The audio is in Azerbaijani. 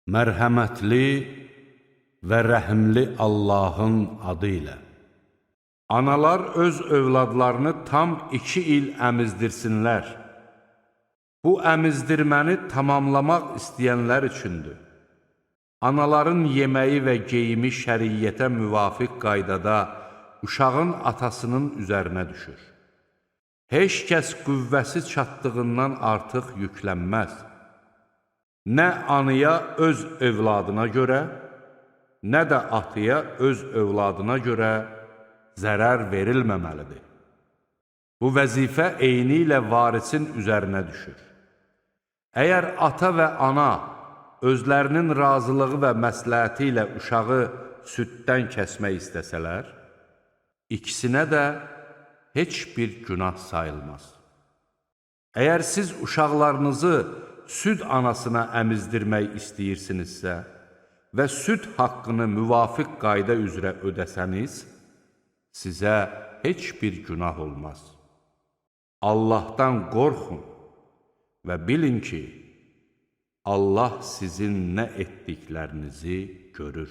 Mərhəmətli və rəhimli Allahın adı ilə. Analar öz övladlarını tam 2 il əmizdirsinlər. Bu əmizdirməni tamamlamaq istəyənlər üçündür. Anaların yeməyi və geyimi şəriyyətə müvafiq qaydada uşağın atasının üzərinə düşür. Heç kəs qüvvəsi çatdığından artıq yüklənməz. Nə anıya öz övladına görə, nə də atıya öz övladına görə zərər verilməməlidir. Bu vəzifə eyni ilə varisin üzərinə düşür. Əgər ata və ana özlərinin razılığı və məsləhəti ilə uşağı süddən kəsmək istəsələr, ikisinə də heç bir günah sayılmaz. Əgər siz uşaqlarınızı süd anasına əmizdirmək istəyirsinizsə və süd haqqını müvafiq qayda üzrə ödəsəniz, sizə heç bir günah olmaz. Allahdan qorxun və bilin ki, Allah sizin nə etdiklərinizi görür.